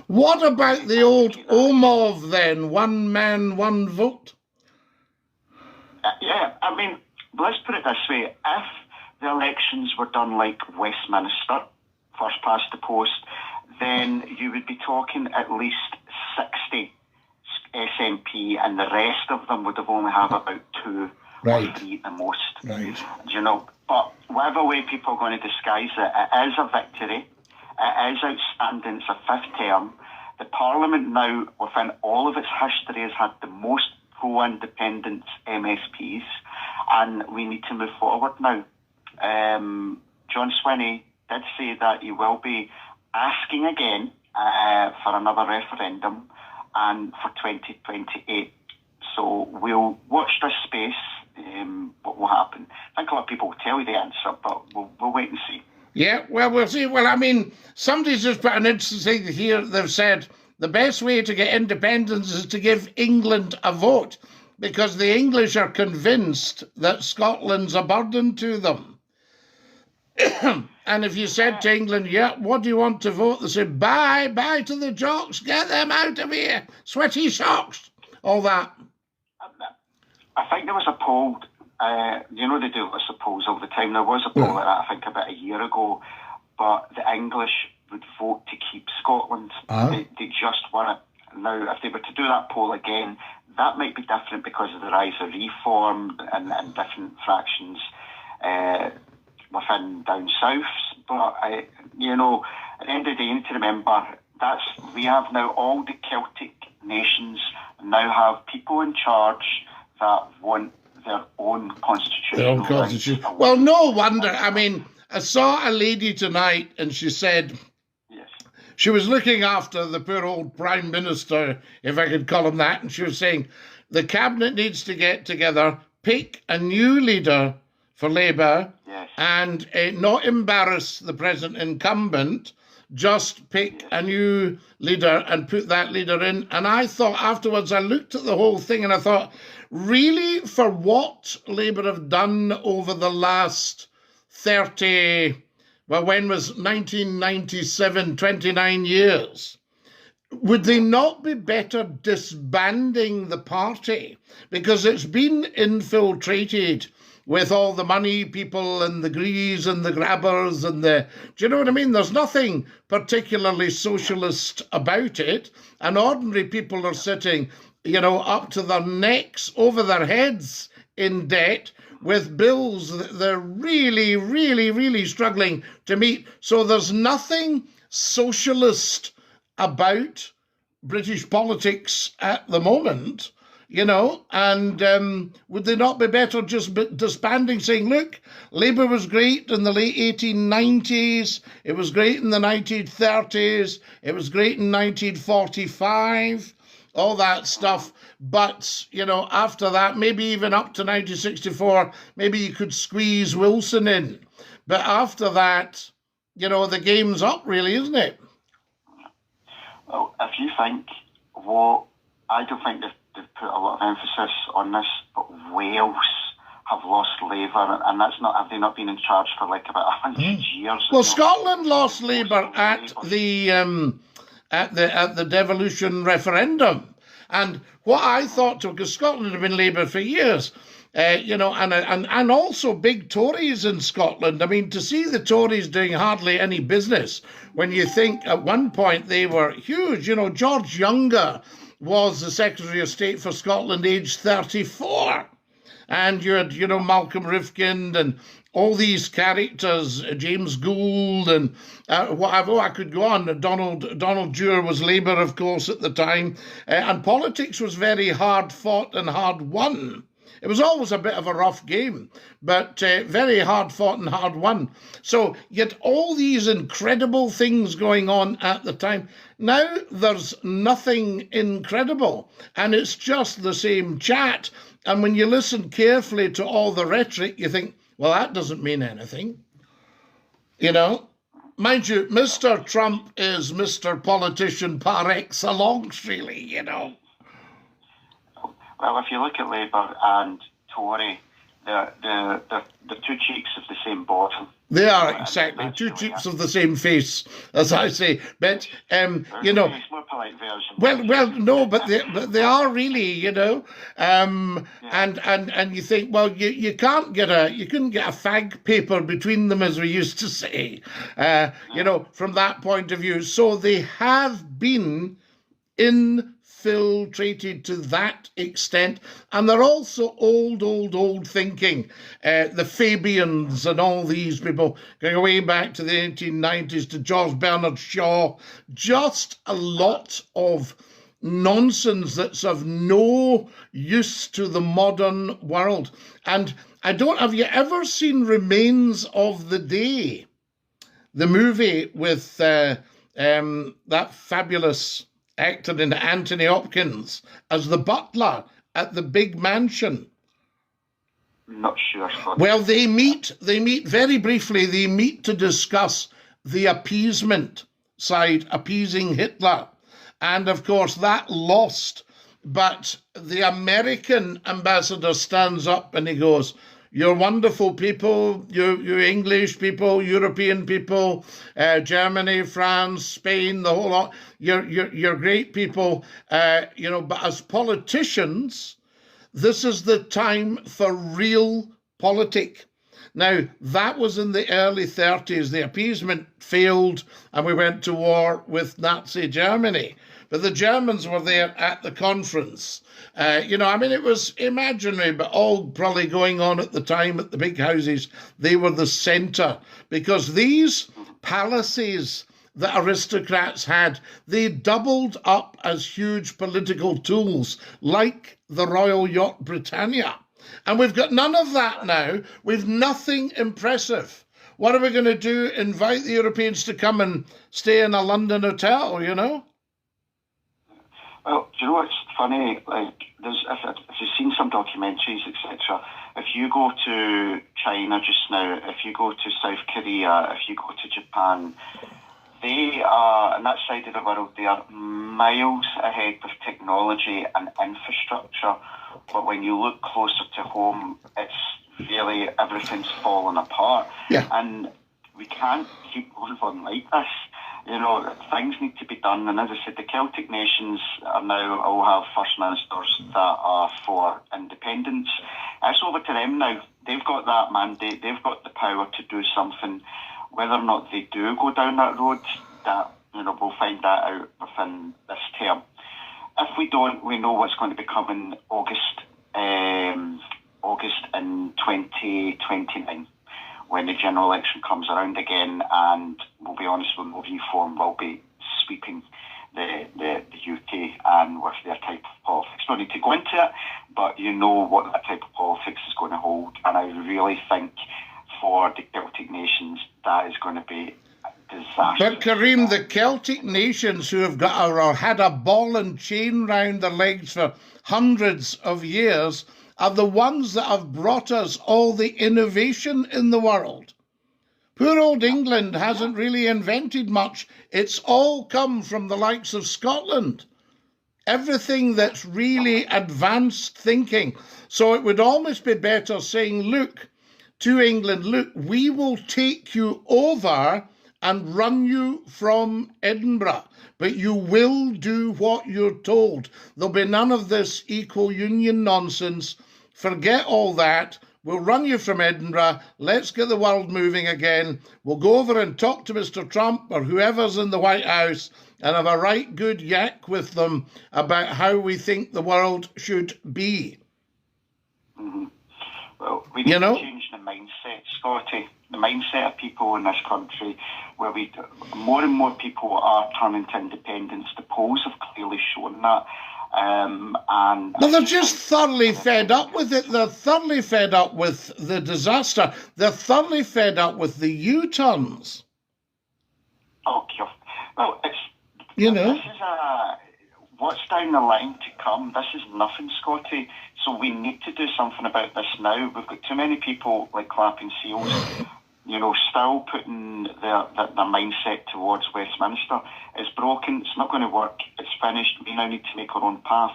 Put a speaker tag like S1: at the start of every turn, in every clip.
S1: What about the old Omov then? One man, one vote?
S2: Yeah, I mean, let's put it this way. If the elections were done like Westminster, first past the post, then you would be talking at least 60 SNP, and the rest of them would have only have about 2 or 3 at the most.
S1: Right.
S2: You know, but whatever way people are going to disguise it, it is a victory. It is outstanding. It's a 5th term. The Parliament now, within all of its history, has had the most pro-independence MSPs, and we need to move forward now. John Swinney did say that he will be asking again for another referendum and for 2028. So we'll watch this space, what will happen. I think a lot of people will tell you the answer, but we'll wait and see.
S1: Yeah, well, we'll see. Well, I mean, somebody's just put an interesting thing here. They've said the best way to get independence is to give England a vote, because the English are convinced that Scotland's a burden to them. And if you said to England, yeah, what do you want to vote? They say, bye to the jocks, get them out of here, sweaty socks, all that.
S2: I think there was a poll, they do lots of polls all the time. There was a poll like that, I think, about a year ago, but the English would vote to keep Scotland. They just want it. Now, if they were to do that poll again, that might be different because of the rise of reform and different fractions within down south. But, at the end of the day, you need to remember we have now all the Celtic nations now have people in charge that want their own constitutional rights.
S1: Well, no wonder. I mean, I saw a lady tonight and she said she was looking after the poor old Prime Minister, if I could call him that, and she was saying the Cabinet needs to get together, pick a new leader for Labour, and not embarrass the present incumbent, just pick a new leader and put that leader in. And I thought afterwards, I looked at the whole thing and I thought, really, for what Labour have done over the last 30, well, when was 1997, 29 years, would they not be better disbanding the party? Because it's been infiltrated with all the money people and the grease and the grabbers and do you know what I mean? There's nothing particularly socialist about it. And ordinary people are sitting, up to their necks, over their heads in debt with bills that they're really, really, really struggling to meet. So there's nothing socialist about British politics at the moment. And would they not be better just disbanding, saying, look, Labour was great in the late 1890s, it was great in the 1930s, it was great in 1945, all that stuff. But, after that, maybe even up to 1964, maybe you could squeeze Wilson in. But after that, the game's up, really, isn't it?
S2: Well, if you think, I don't think they've put a lot of emphasis on this, but Wales have lost Labour, and have they not been in charge for like about 100 years?
S1: Well, Scotland lost Labour at the devolution referendum, and what I thought, because Scotland had been Labour for years, and also big Tories in Scotland. I mean, to see the Tories doing hardly any business when you think at one point they were huge. George Younger was the Secretary of State for Scotland, aged 34. And you had, Malcolm Rifkind and all these characters, James Gould and whatever. I could go on. Donald Dewar was Labour, of course, at the time. And politics was very hard fought and hard won. It was always a bit of a rough game, but very hard fought and hard won. So yet all these incredible things going on at the time. Now there's nothing incredible, and it's just the same chat. And when you listen carefully to all the rhetoric, you think, well, that doesn't mean anything. Mind you, Mr. Trump is Mr. Politician par excellence, really,
S2: Well, if you look at Labour and Tory, they're two cheeks of the same bottom.
S1: They are, exactly. Two cheeks of the same face, as I say. But, you know...
S2: It's more polite version.
S1: Well, no, but they are really, you know. And you think, well, you couldn't get a fag paper between them, as we used to say, you know, from that point of view. So they have been infiltrated to that extent, and they're also old thinking. The Fabians and all these people going way back to the 1890s, to George Bernard Shaw, just a lot of nonsense that's of no use to the modern world. And have you ever seen Remains of the Day, the movie with that fabulous actor in Anthony Hopkins as the butler at the big mansion?
S2: Not sure.
S1: Well, they meet very briefly. They meet to discuss the appeasement side, appeasing Hitler. And of course, that lost. But the American ambassador stands up and he goes, "You're wonderful people, you English people, European people, Germany, France, Spain, the whole lot. You're great people, you know. But as politicians, this is the time for real politic." Now, that was in the early 30s. The appeasement failed, and we went to war with Nazi Germany. But the Germans were there at the conference. You know, I mean, it was imaginary, but all probably going on at the time at the big houses. They were the centre, because these palaces that aristocrats had, they doubled up as huge political tools, like the Royal Yacht Britannia. And we've got none of that now. We've nothing impressive. What are we going to do? Invite the Europeans to come and stay in a London hotel, you know?
S2: Well, do you know what's funny? Like, if you've seen some documentaries, etc., if you go to China just now, if you go to South Korea, if you go to Japan, they are, on that side of the world, they are miles ahead with technology and infrastructure. But when you look closer to home, it's really, everything's falling apart.
S1: Yeah.
S2: And we can't keep going on like this. You know, things need to be done. And as I said, the Celtic nations are now all have first ministers that are for independence. It's over to them now. They've got that mandate. They've got the power to do something. Whether or not they do go down that road, that, you know, we'll find that out within this term. If we don't, we know what's going to be coming August in 2029. When the general election comes around again, and we'll be honest, with no reform will be sweeping the UK and with their type of politics. Don't need to go into it, but you know what that type of politics is going to hold. And I really think for the Celtic nations, that is going to be disastrous.
S1: But Kareem, the Celtic nations who have got or had a ball and chain round their legs for hundreds of years are the ones that have brought us all the innovation in the world. Poor old England hasn't really invented much. It's all come from the likes of Scotland. Everything that's really advanced thinking. So it would almost be better saying, look, to England, look, we will take you over and run you from Edinburgh, but you will do what you're told. There'll be none of this equal union nonsense. Forget all that. We'll run you from Edinburgh. Let's get the world moving again. We'll go over and talk to Mr. Trump or whoever's in the White House and have a right good yak with them about how we think the world should be.
S2: Mm-hmm. Well, we need to change the mindset, Scottie. The mindset of people in this country, where more and more people are turning to independence. The polls have clearly shown that. And
S1: they're just thoroughly fed up with it. They're thoroughly fed up with the disaster. They're thoroughly fed up with the U-turns.
S2: Okay. Well, it's,
S1: you know,
S2: this is what's down the line to come. This is nothing, Scottie. So we need to do something about this now. We've got too many people like clapping seals, you know, still putting their mindset towards Westminster. It's broken. It's not going to work. It's finished. We now need to make our own path.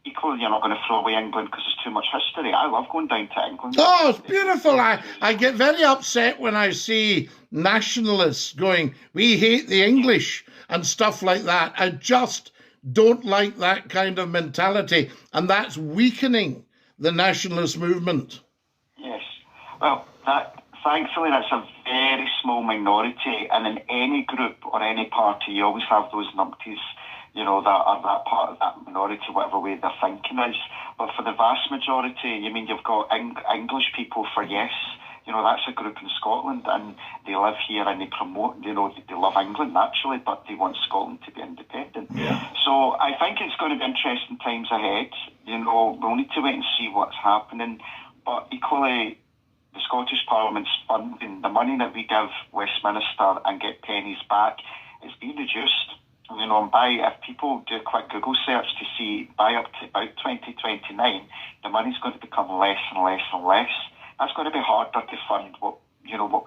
S2: equally, you're not going to throw away England because there's too much history. I love going down to England.
S1: Oh, it's beautiful. I get very upset when I see nationalists going, we hate the English and stuff like that. I just don't like that kind of mentality, and that's weakening the nationalist movement.
S2: Yes. Well, thankfully, that's a very small minority, and in any group or any party, you always have those numpties, that are that part of that minority, whatever way their thinking is. But for the vast majority, you've got English people for yes. That's a group in Scotland, and they live here and they promote, they love England naturally, but they want Scotland to be independent.
S1: Yeah.
S2: So I think it's going to be interesting times ahead. We'll need to wait and see what's happening. But equally, the Scottish Parliament's funding, the money that we give Westminster and get pennies back, is being reduced. And if people do a quick Google search to see by up to about 2029, the money's going to become less and less and less. That's going to be harder to fund what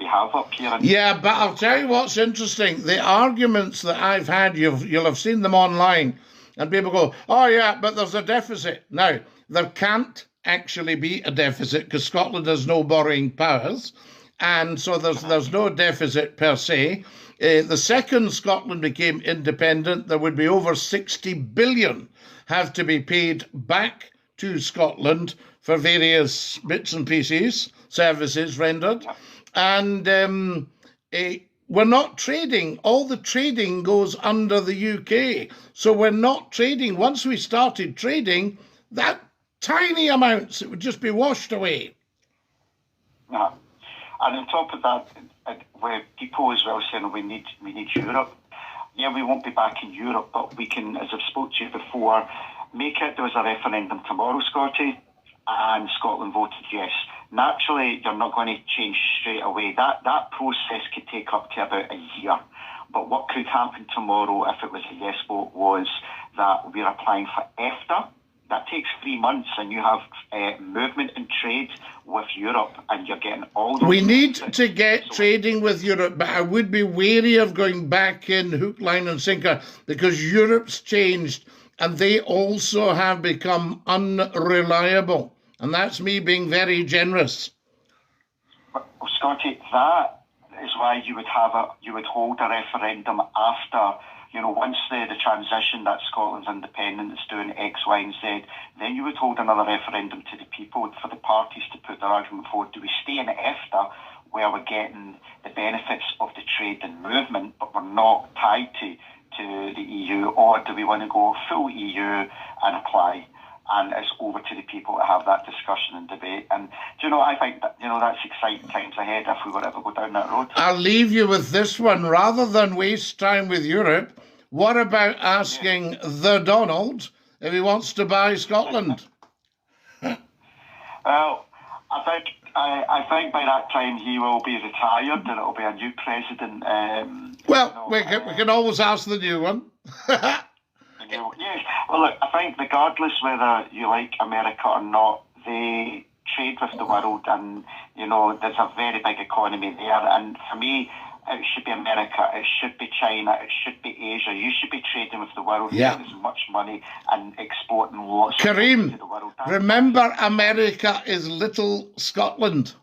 S2: we have up here.
S1: Yeah, but I'll tell you what's interesting. The arguments that I've had, you'll have seen them online, and people go, oh yeah, but there's a deficit. Now, there can't actually be a deficit because Scotland has no borrowing powers, and so there's no deficit per se. The second Scotland became independent, there would be over 60 billion have to be paid back to Scotland for various bits and pieces, services rendered. And we're not trading. All the trading goes under the UK. So we're not trading. Once we started trading, that tiny amounts, it would just be washed away.
S2: Yeah. And on top of that, where people as well saying we need Europe. Yeah, we won't be back in Europe, but we can, as I've spoke to you before, make it. There was a referendum tomorrow, Scottie, and Scotland voted yes. Naturally, you're not going to change straight away. That process could take up to about a year. But what could happen tomorrow if it was a yes vote was that we're applying for EFTA. That takes 3 months, and you have movement and trade with Europe, and you're getting all those...
S1: We need to get trading with Europe, but I would be wary of going back in hook, line and sinker, because Europe's changed, and they also have become unreliable. And that's me being very generous.
S2: Well, Scottie, that is why you would hold a referendum after... once the transition that Scotland's independent is doing X, Y and Z, then you would hold another referendum to the people for the parties to put their argument forward. Do we stay in EFTA where we're getting the benefits of the trade and movement, but we're not tied to the EU, or do we want to go full EU and apply? And it's over to the people to have that discussion and debate. And, I think that, that's exciting times ahead if we were ever go down that road.
S1: I'll leave you with this one. Rather than waste time with Europe, what about asking the Donald if he wants to buy Scotland?
S2: Well, I think by that time he will be retired and it'll be a new president.
S1: We can always ask the new one.
S2: Yes. Well, look, I think regardless whether you like America or not, they trade with the world, and there's a very big economy there. And for me, it should be America, it should be China, it should be Asia. You should be trading with the world.
S1: Yeah.
S2: There's much money and exporting lots
S1: Kareem,
S2: of to the world.
S1: Remember, America is little Scotland.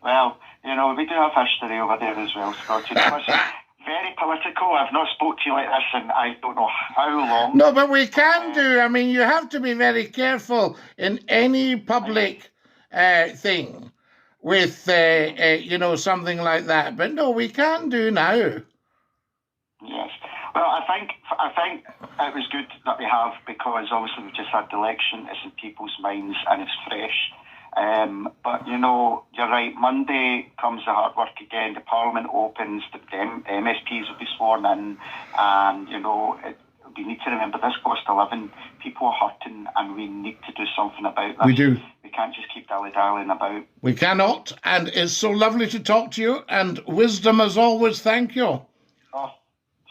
S2: Well, we do have history over there as well, Scottie. Very political. I've not spoke to you like this in I don't know how long.
S1: No, but we can do. I mean, you have to be very careful in any public thing with, something like that. But no, we can do now.
S2: Yes. Well, I think it was good that we have, because obviously we've just had the election. It's in people's minds and it's fresh. But you're right. Monday comes the hard work again. The Parliament opens. The MSPs will be sworn in, and we need to remember this cost of living. People are hurting, and we need to do something about this.
S1: We do.
S2: We can't just keep dilly-dallying about.
S1: We cannot, and it's so lovely to talk to you. And wisdom as always. Thank you.
S2: Oh,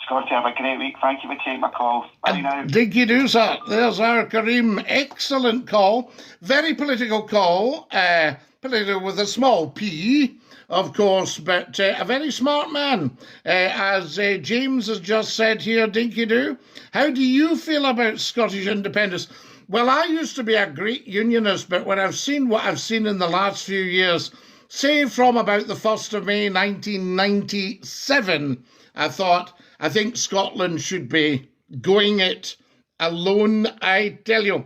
S2: Scottie, have a great week. Thank you for taking my call. Bye now.
S1: Dinky do, sir. There's our Kareem. Excellent call. Very political call. Political with a small p, of course, but a very smart man. As James has just said here, Dinky do. How do you feel about Scottish independence? Well, I used to be a great unionist, but when I've seen what I've seen in the last few years, say from about the 1st of May 1997, I thought, I think Scotland should be going it alone, I tell you.